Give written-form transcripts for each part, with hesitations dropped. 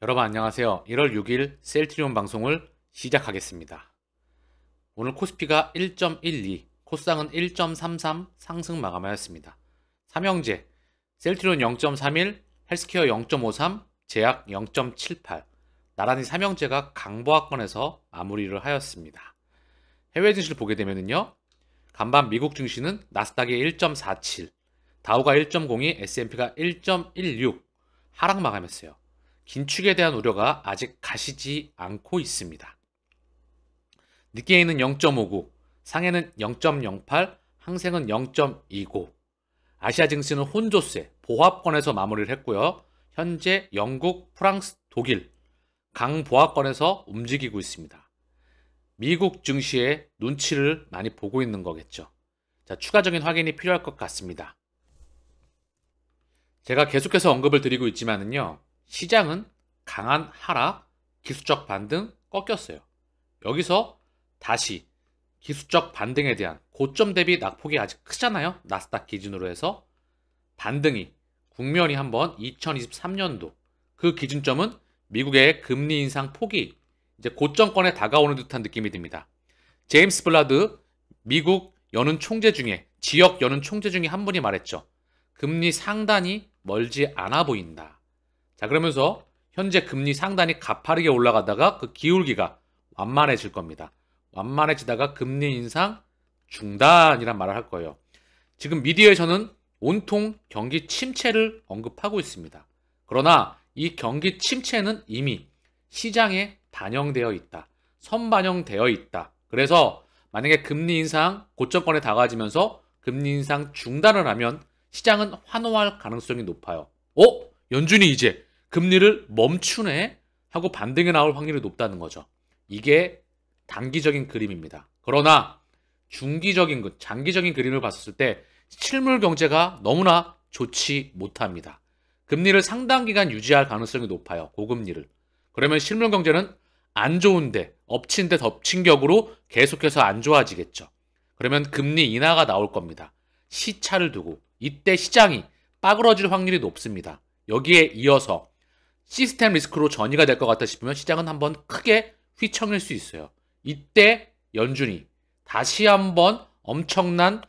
여러분 안녕하세요. 1월 6일 셀트리온 방송을 시작하겠습니다. 오늘 코스피가 1.12, 코스닥은 1.33 상승 마감하였습니다. 삼형제, 셀트리온 0.31, 헬스케어 0.53, 제약 0.78, 나란히 삼형제가 강보합권에서 마무리를 하였습니다. 해외 증시를 보게 되면요, 간밤 미국 증시는 나스닥이 1.47, 다우가 1.02, S&P가 1.16 하락 마감했어요. 긴축에 대한 우려가 아직 가시지 않고 있습니다. 니케이는 0.59, 상해는 0.08, 항생은 0.29. 아시아 증시는 혼조세, 보합권에서 마무리를 했고요. 현재 영국, 프랑스, 독일 강보합권에서 움직이고 있습니다. 미국 증시의 눈치를 많이 보고 있는 거겠죠. 자, 추가적인 확인이 필요할 것 같습니다. 제가 계속해서 언급을 드리고 있지만은요, 시장은 강한 하락, 기술적 반등 꺾였어요. 여기서 다시 기술적 반등에 대한 고점 대비 낙폭이 아직 크잖아요. 나스닥 기준으로 해서 반등이 국면이 한번 2023년도 그 기준점은 미국의 금리 인상 폭이 이제 고점권에 다가오는 듯한 느낌이 듭니다. 제임스 블라드 미국 연은 총재 중에 지역 연은 총재 중에 한 분이 말했죠. 금리 상단이 멀지 않아 보인다. 자, 그러면서 현재 금리 상단이 가파르게 올라가다가 그 기울기가 완만해질 겁니다. 완만해지다가 금리 인상 중단이란 말을 할 거예요. 지금 미디어에서는 온통 경기 침체를 언급하고 있습니다. 그러나 이 경기 침체는 이미 시장에 반영되어 있다. 선반영되어 있다. 그래서 만약에 금리 인상 고점권에 다가지면서 금리 인상 중단을 하면 시장은 환호할 가능성이 높아요. 연준이 이제 금리를 멈추네 하고 반등에 나올 확률이 높다는 거죠. 이게 단기적인 그림입니다. 그러나 중기적인 장기적인 그림을 봤을 때 실물 경제가 너무나 좋지 못합니다. 금리를 상당 기간 유지할 가능성이 높아요. 고금리를. 그러면 실물 경제는 안 좋은데 엎친 데 덮친 격으로 계속해서 안 좋아지겠죠. 그러면 금리 인하가 나올 겁니다. 시차를 두고 이때 시장이 빠그러질 확률이 높습니다. 여기에 이어서 시스템 리스크로 전이가 될 것 같다 싶으면 시장은 한번 크게 휘청일 수 있어요. 이때 연준이 다시 한번 엄청난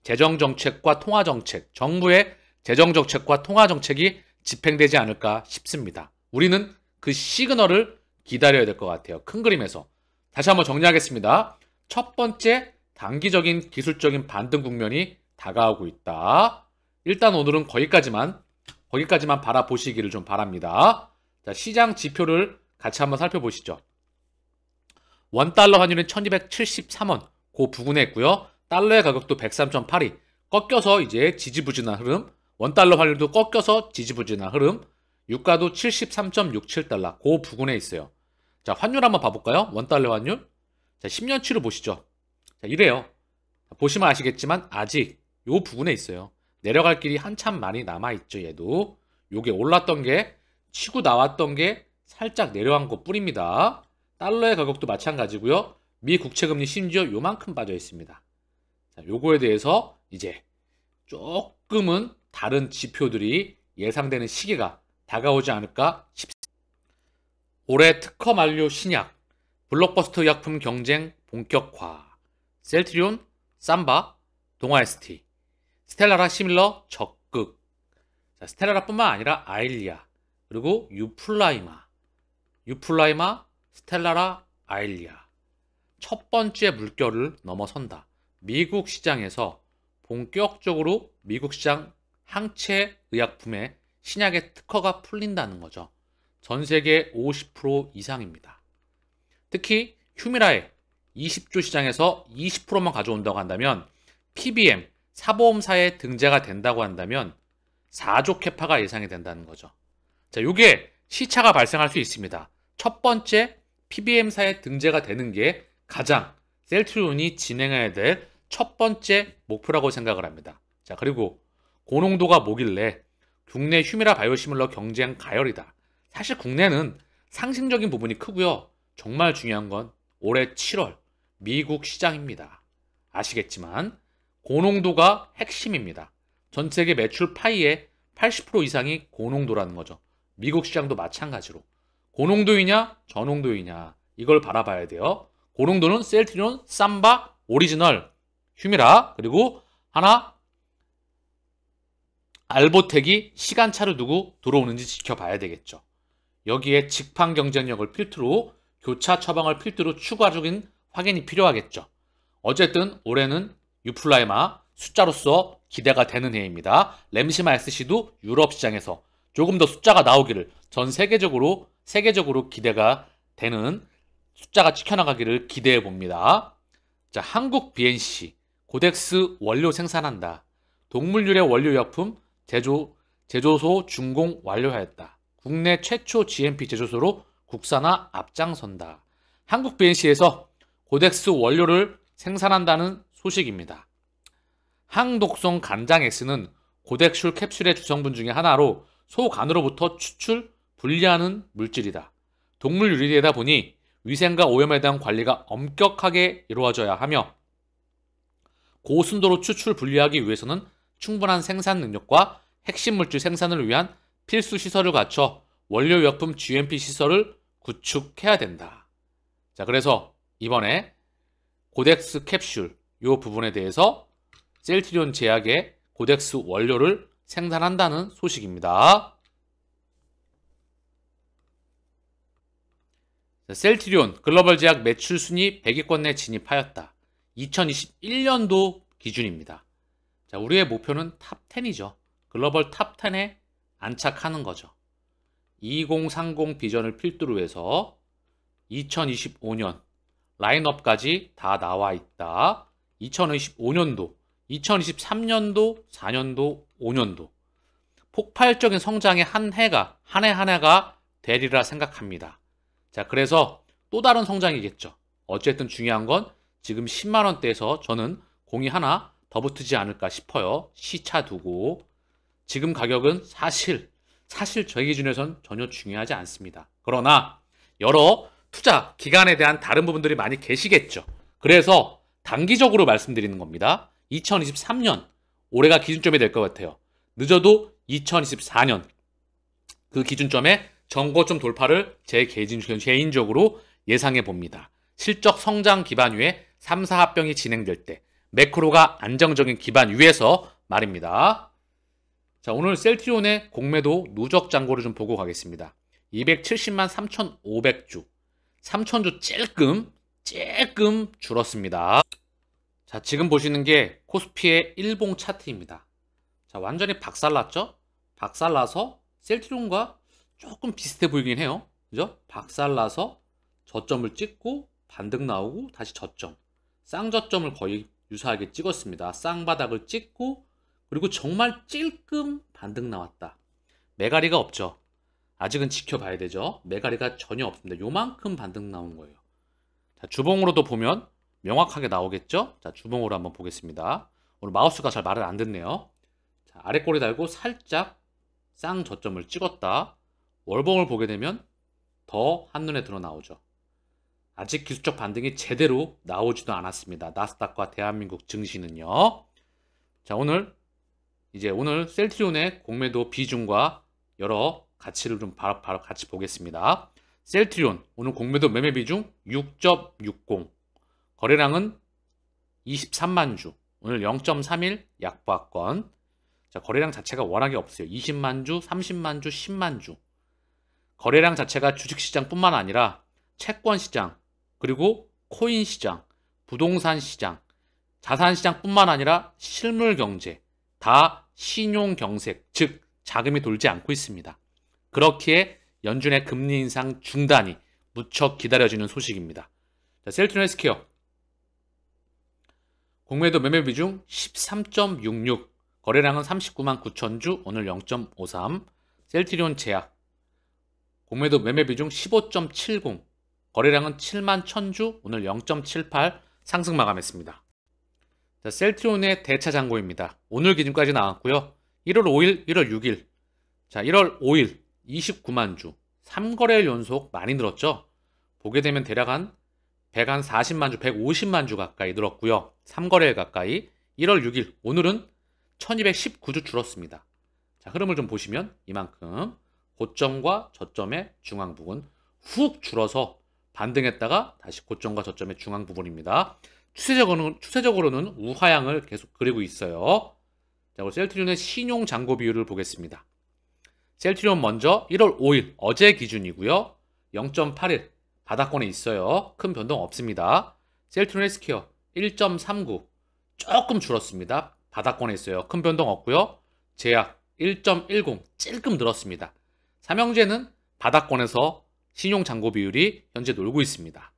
재정정책과 통화정책, 정부의 재정정책과 통화정책이 집행되지 않을까 싶습니다. 우리는 그 시그널을 기다려야 될 것 같아요. 큰 그림에서. 다시 한번 정리하겠습니다. 첫 번째, 단기적인 기술적인 반등 국면이 다가오고 있다. 일단 오늘은 거기까지만 바라보시기를 좀 바랍니다. 자, 시장 지표를 같이 한번 살펴보시죠. 원달러 환율은 1273원, 그 부근에 있고요. 달러의 가격도 103.82, 꺾여서 이제 지지부진한 흐름, 원달러 환율도 꺾여서 지지부진한 흐름, 유가도 73.67달러, 그 부근에 있어요. 자, 환율 한번 봐볼까요? 원달러 환율. 자, 10년치로 보시죠. 자, 이래요. 보시면 아시겠지만 아직 요 부근에 있어요. 내려갈 길이 한참 많이 남아있죠. 얘도 요게 올랐던 게 치고 나왔던 게 살짝 내려간 것 뿐입니다. 달러의 가격도 마찬가지고요. 미 국채금리 심지어 요만큼 빠져 있습니다. 자, 요거에 대해서 이제 조금은 다른 지표들이 예상되는 시기가 다가오지 않을까 싶습니다. 올해 특허 만료 신약, 블록버스터 의약품 경쟁 본격화, 셀트리온, 삼바, 동아ST, 스텔라라 시밀러 적극. 자, 스텔라라뿐만 아니라 아일리아, 그리고 유플라이마, 스텔라라, 아일리아. 첫 번째 물결을 넘어선다. 미국 시장에서 본격적으로 미국 시장 항체 의약품의 신약의 특허가 풀린다는 거죠. 전 세계 50% 이상입니다. 특히 휴미라의 20조 시장에서 20%만 가져온다고 한다면 PBM, 사보험사에 등재가 된다고 한다면 4조 캐파가 예상이 된다는 거죠. 자, 이게 시차가 발생할 수 있습니다. 첫 번째 PBM사에 등재가 되는 게 가장 셀트리온이 진행해야 될 첫 번째 목표라고 생각을 합니다. 자, 그리고 고농도가 뭐길래 국내 휴미라 바이오시밀러 경쟁 가열이다. 사실 국내는 상징적인 부분이 크고요. 정말 중요한 건 올해 7월 미국 시장입니다. 아시겠지만 고농도가 핵심입니다. 전 세계 매출 파이의 80% 이상이 고농도라는 거죠. 미국 시장도 마찬가지로. 고농도이냐 저농도이냐 이걸 바라봐야 돼요. 고농도는 셀트리온, 삼바, 오리지널, 휴미라, 그리고 하나 알보텍이 시간차를 두고 들어오는지 지켜봐야 되겠죠. 여기에 직판 경쟁력을 필두로 교차 처방을 필두로 추가적인 확인이 필요하겠죠. 어쨌든 올해는 유플라이마 숫자로서 기대가 되는 해입니다. 램시마 SC도 유럽 시장에서 조금 더 숫자가 나오기를 전 세계적으로 기대가 되는 숫자가 지켜나가기를 기대해 봅니다. 자, 한국 BNC 고덱스 원료 생산한다. 동물유래 원료약품 제조소 준공 완료하였다. 국내 최초 GMP 제조소로 국산화 앞장선다. 한국 BNC에서 고덱스 원료를 생산한다는 소식입니다. 항독성 간장 X는 고덱슐 캡슐의 주성분 중에 하나로 소 간으로부터 추출, 분리하는 물질이다. 동물 유리되다 보니 위생과 오염에 대한 관리가 엄격하게 이루어져야 하며 고순도로 추출, 분리하기 위해서는 충분한 생산 능력과 핵심 물질 생산을 위한 필수 시설을 갖춰 원료약품 GMP 시설을 구축해야 된다. 자, 그래서 이번에 고덱스 캡슐 이 부분에 대해서 셀트리온 제약의 고덱스 원료를 생산한다는 소식입니다. 자, 셀트리온 글로벌 제약 매출 순위 100위권 내 진입하였다. 2021년도 기준입니다. 자, 우리의 목표는 탑10이죠. 글로벌 탑10에 안착하는 거죠. 2030 비전을 필두로 해서 2025년 라인업까지 다 나와 있다. 2025년도, 2023년도, 4년도, 5년도 폭발적인 성장의 한 해가 한 해가 되리라 생각합니다. 자, 그래서 또 다른 성장이겠죠. 어쨌든 중요한 건 지금 10만 원대에서 저는 공이 하나 더 붙지 않을까 싶어요. 시차 두고. 지금 가격은 사실 저희 기준에선 전혀 중요하지 않습니다. 그러나 여러 투자 기간에 대한 다른 부분들이 많이 계시겠죠. 그래서 단기적으로 말씀드리는 겁니다. 2023년 올해가 기준점이 될 것 같아요. 늦어도 2024년 그 기준점에 전고점 돌파를 제 개인적으로 예상해 봅니다. 실적 성장 기반 위에 3, 4합병이 진행될 때 매크로가 안정적인 기반 위에서 말입니다. 자, 오늘 셀트리온의 공매도 누적 잔고를 좀 보고 가겠습니다. 270만 3,500주 3,000주 찔끔 줄었습니다. 자, 지금 보시는 게 코스피의 일봉 차트입니다. 자, 완전히 박살났죠? 박살나서 셀트리온과 조금 비슷해 보이긴 해요. 그죠? 박살나서 저점을 찍고 반등 나오고 다시 저점. 쌍저점을 거의 유사하게 찍었습니다. 쌍바닥을 찍고 그리고 정말 찔끔 반등 나왔다. 매가리가 없죠. 아직은 지켜봐야 되죠. 매가리가 전혀 없습니다. 요만큼 반등 나온 거예요. 자, 주봉으로도 보면 명확하게 나오겠죠? 자, 주봉으로 한번 보겠습니다. 오늘 마우스가 잘 말을 안 듣네요. 자, 아래 꼬리 달고 살짝 쌍저점을 찍었다. 월봉을 보게 되면 더 한눈에 드러 나오죠. 아직 기술적 반등이 제대로 나오지도 않았습니다. 나스닥과 대한민국 증시는요. 자, 오늘 셀트리온의 공매도 비중과 여러 가치를 좀 바로 같이 보겠습니다. 셀트리온 오늘 공매도 매매 비중 6.60, 거래량은 23만 주, 오늘 0.31 약보합권. 자, 거래량 자체가 워낙에 없어요. 20만 주, 30만 주, 10만 주. 거래량 자체가 주식시장뿐만 아니라 채권시장, 그리고 코인시장, 부동산시장, 자산시장뿐만 아니라 실물경제, 다 신용경색, 즉 자금이 돌지 않고 있습니다. 그렇기에 연준의 금리 인상 중단이 무척 기다려지는 소식입니다. 자, 셀트리온 헬스케어 공매도 매매 비중 13.66, 거래량은 39만 9천 주, 오늘 0.53. 셀트리온 제약 공매도 매매 비중 15.70, 거래량은 7만 1000주, 오늘 0.78 상승 마감했습니다. 자, 셀트리온의 대차 잔고입니다. 오늘 기준까지 나왔고요. 1월 5일, 1월 6일. 자, 1월 5일 29만 주. 3거래일 연속 많이 늘었죠. 보게 되면 대략 한 140만 주, 150만 주 가까이 늘었고요. 3거래일 가까이. 1월 6일 오늘은 1219주 줄었습니다. 자, 흐름을 좀 보시면 이만큼 고점과 저점의 중앙 부분 훅 줄어서 반등했다가 다시 고점과 저점의 중앙 부분입니다. 추세적으로는 우하향을 계속 그리고 있어요. 자, 그리고 셀트리온의 신용 잔고 비율을 보겠습니다. 셀트리온 먼저 1월 5일 어제 기준이고요. 0.81 바닥권에 있어요. 큰 변동 없습니다. 셀트리온 헬스케어 1.39 조금 줄었습니다. 바닥권에 있어요. 큰 변동 없고요. 제약 1.10 찔끔 늘었습니다. 삼형제는 바닥권에서 신용 잔고 비율이 현재 놀고 있습니다.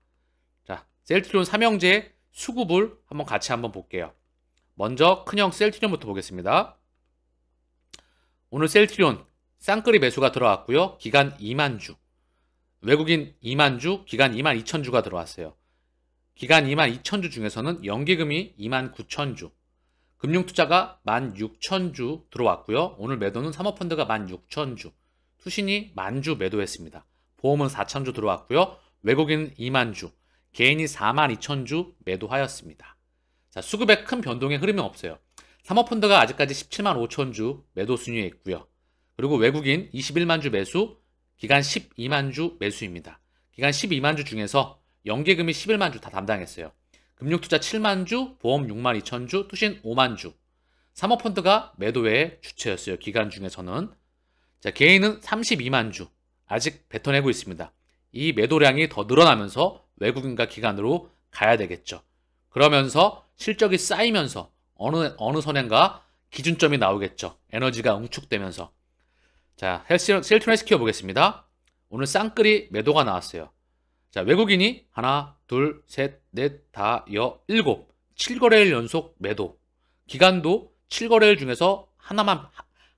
자, 셀트리온 삼형제의 수급을 같이 볼게요. 먼저 큰형 셀트리온부터 보겠습니다. 오늘 셀트리온 쌍끌이 매수가 들어왔고요. 기간 2만 주. 외국인 2만 주, 기간 2만 2천 주가 들어왔어요. 기간 2만 2천 주 중에서는 연기금이 2만 9천 주, 금융투자가 1만 6천 주 들어왔고요. 오늘 매도는 사모펀드가 1만 6천 주, 투신이 1만 주 매도했습니다. 보험은 4천 주 들어왔고요. 외국인 2만 주, 개인이 4만 2천 주 매도하였습니다. 자, 수급에 큰 변동의 흐름이 없어요. 사모펀드가 아직까지 17만 5천 주 매도 순위에 있고요. 그리고 외국인 21만 주 매수, 기간 12만 주 매수입니다. 기간 12만 주 중에서 연계금이 11만 주 다 담당했어요. 금융투자 7만 주, 보험 6만 2천 주, 투신 5만 주. 사모펀드가 매도의 주체였어요. 기간 중에서는. 자, 개인은 32만 주. 아직 뱉어내고 있습니다. 이 매도량이 더 늘어나면서 외국인과 기관으로 가야 되겠죠. 그러면서 실적이 쌓이면서 어느 선행과 기준점이 나오겠죠. 에너지가 응축되면서. 자, 셀트리온 헬스케어 보겠습니다. 오늘 쌍끌이 매도가 나왔어요. 자, 외국인이 하나, 둘, 셋, 넷, 다, 여, 일곱 7거래일 연속 매도. 기간도 7거래일 중에서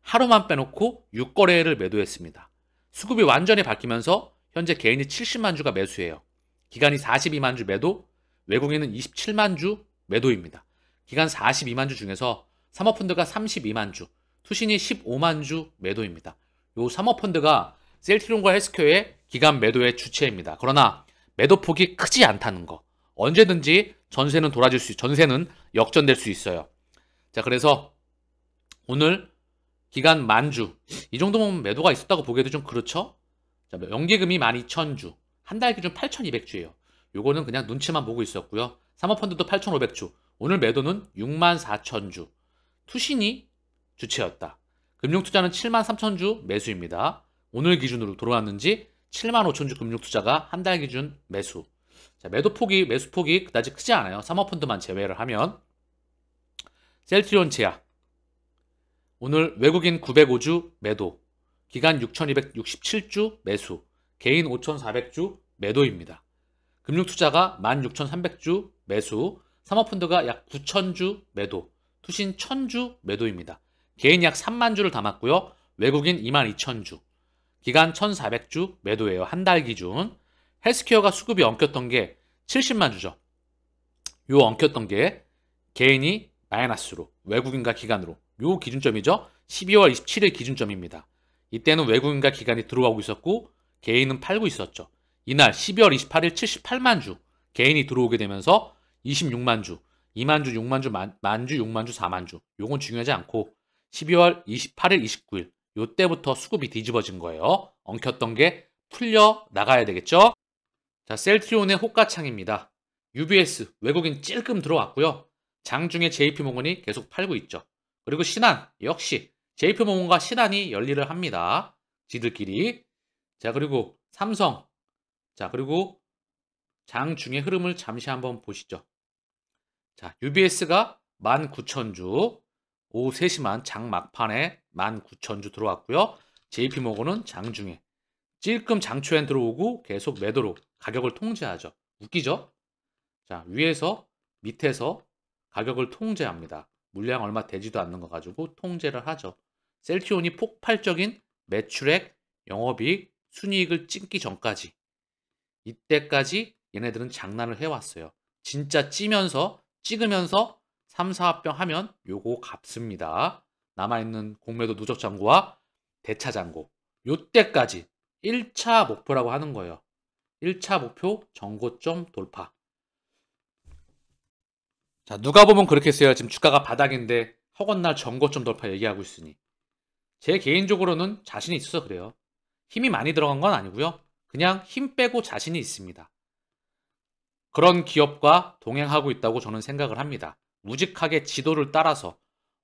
하루만 빼놓고 6거래일을 매도했습니다. 수급이 완전히 바뀌면서 현재 개인이 70만 주가 매수예요. 기간이 42만 주 매도, 외국인은 27만 주 매도입니다. 기간 42만 주 중에서 사모펀드가 32만 주, 투신이 15만 주 매도입니다. 요 사모펀드가 셀트리온과 헬스케어의 기간 매도의 주체입니다. 그러나 매도폭이 크지 않다는 거. 언제든지 전세는 전세는 역전될 수 있어요. 자, 그래서 오늘 기간 만주, 이 정도면 매도가 있었다고 보기에도 좀 그렇죠? 자, 연기금이 12,000주, 한 달 기준 8,200주예요. 요거는 그냥 눈치만 보고 있었고요. 사모펀드도 8,500주, 오늘 매도는 64,000주. 투신이 주체였다. 금융투자는 73,000주 매수입니다. 오늘 기준으로 들어왔는지 75,000주 금융투자가 한 달 기준 매수. 자, 매수폭이 그다지 크지 않아요. 사모펀드만 제외를 하면. 셀트리온 제약. 오늘 외국인 905주 매도. 기간 6,267주 매수. 개인 5,400주 매도입니다. 금융투자가 16,300주 매수. 사모펀드가 약 9,000주 매도. 투신 1,000주 매도입니다. 개인 약 3만 주를 담았고요. 외국인 22,000주. 기간 1,400주 매도예요. 한 달 기준. 헬스케어가 수급이 엉켰던 게 70만 주죠. 요 엉켰던 게 개인이 마이너스로, 외국인과 기관으로. 요 기준점이죠. 12월 27일 기준점입니다. 이때는 외국인과 기관이 들어오고 있었고 개인은 팔고 있었죠. 이날 12월 28일 78만 주 개인이 들어오게 되면서 26만 주, 2만 주, 6만 주, 만 주, 6만 주, 4만 주. 요건 중요하지 않고 12월 28일, 29일 요때부터 수급이 뒤집어진 거예요. 엉켰던 게 풀려 나가야 되겠죠? 자, 셀트리온의 호가창입니다. UBS 외국인 찔끔 들어왔고요. 장중에 JP모건이 계속 팔고 있죠. 그리고 신한 역시 JP모건과 신한이 열일을 합니다. 지들끼리. 자, 그리고 삼성. 자, 그리고 장중의 흐름을 잠시 한번 보시죠. 자, UBS가 19,000주, 오후 3시만 장 막판에 19,000주 들어왔고요. JP모건은 장중에 찔끔 장초엔 들어오고 계속 매도로 가격을 통제하죠. 웃기죠? 자, 위에서 밑에서 가격을 통제합니다. 물량 얼마 되지도 않는 거 가지고 통제를 하죠. 셀트리온이 폭발적인 매출액, 영업이익, 순이익을 찍기 전까지 이때까지 얘네들은 장난을 해왔어요. 진짜 찍으면서 3, 4합병 하면 요거 갚습니다. 남아있는 공매도 누적 잔고와 대차 잔고. 요때까지 1차 목표라고 하는 거예요. 1차 목표 전고점 돌파. 자, 누가 보면 그렇게 써요. 지금 주가가 바닥인데 허건날 전고점 돌파 얘기하고 있으니. 제 개인적으로는 자신이 있어서 그래요. 힘이 많이 들어간 건 아니고요. 그냥 힘 빼고 자신이 있습니다. 그런 기업과 동행하고 있다고 저는 생각을 합니다. 우직하게 지도를 따라서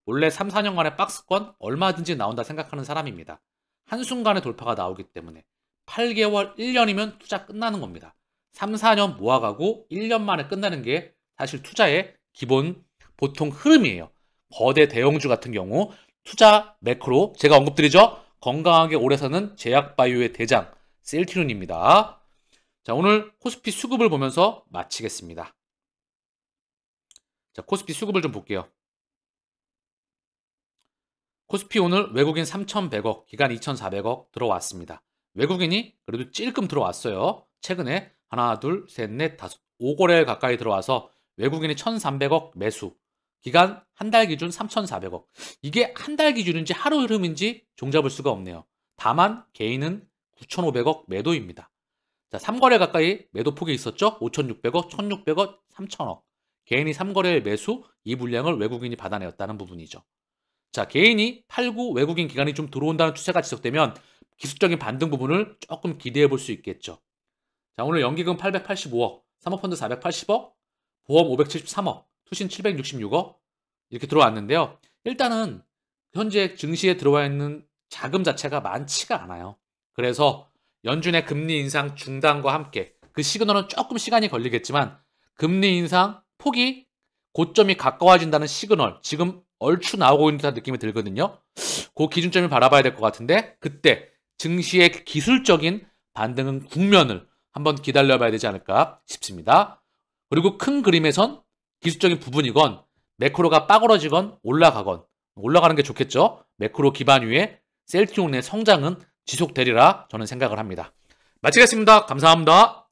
원래 3, 4년간의 박스권 얼마든지 나온다 생각하는 사람입니다. 한순간에 돌파가 나오기 때문에 8개월, 1년이면 투자 끝나는 겁니다. 3, 4년 모아가고 1년 만에 끝나는 게 사실 투자의 기본 보통 흐름이에요. 거대 대형주 같은 경우 투자 매크로 제가 언급드리죠. 건강하게 오래 사는 제약바이오의 대장 셀트리온입니다. 자, 오늘 코스피 수급을 보면서 마치겠습니다. 자, 코스피 수급을 좀 볼게요. 코스피 오늘 외국인 3,100억, 기간 2,400억 들어왔습니다. 외국인이 그래도 찔끔 들어왔어요. 최근에 하나, 둘, 셋, 넷, 다섯, 5거래 가까이 들어와서 외국인이 1,300억 매수, 기간 한 달 기준 3,400억. 이게 한 달 기준인지 하루 흐름인지 종잡을 수가 없네요. 다만 개인은 9,500억 매도입니다. 자, 3거래 가까이 매도 폭이 있었죠? 5,600억, 1,600억, 3,000억. 개인이 3거래의 매수, 이 물량을 외국인이 받아내었다는 부분이죠. 자, 개인이 팔고 외국인 기관이 좀 들어온다는 추세가 지속되면 기술적인 반등 부분을 조금 기대해 볼 수 있겠죠. 자, 오늘 연기금 885억, 사모펀드 480억, 보험 573억, 투신 766억 이렇게 들어왔는데요. 일단은 현재 증시에 들어와 있는 자금 자체가 많지가 않아요. 그래서 연준의 금리 인상 중단과 함께 그 시그널은 조금 시간이 걸리겠지만 금리 인상 폭이 고점이 가까워진다는 시그널 지금 얼추 나오고 있는 듯한 느낌이 들거든요. 그 기준점을 바라봐야 될 것 같은데 그때 증시의 기술적인 반등은 국면을 한번 기다려봐야 되지 않을까 싶습니다. 그리고 큰 그림에선 기술적인 부분이건 매크로가 빠그러지건 올라가는 게 좋겠죠. 매크로 기반 위에 셀트리온의 성장은 지속되리라 저는 생각을 합니다. 마치겠습니다. 감사합니다.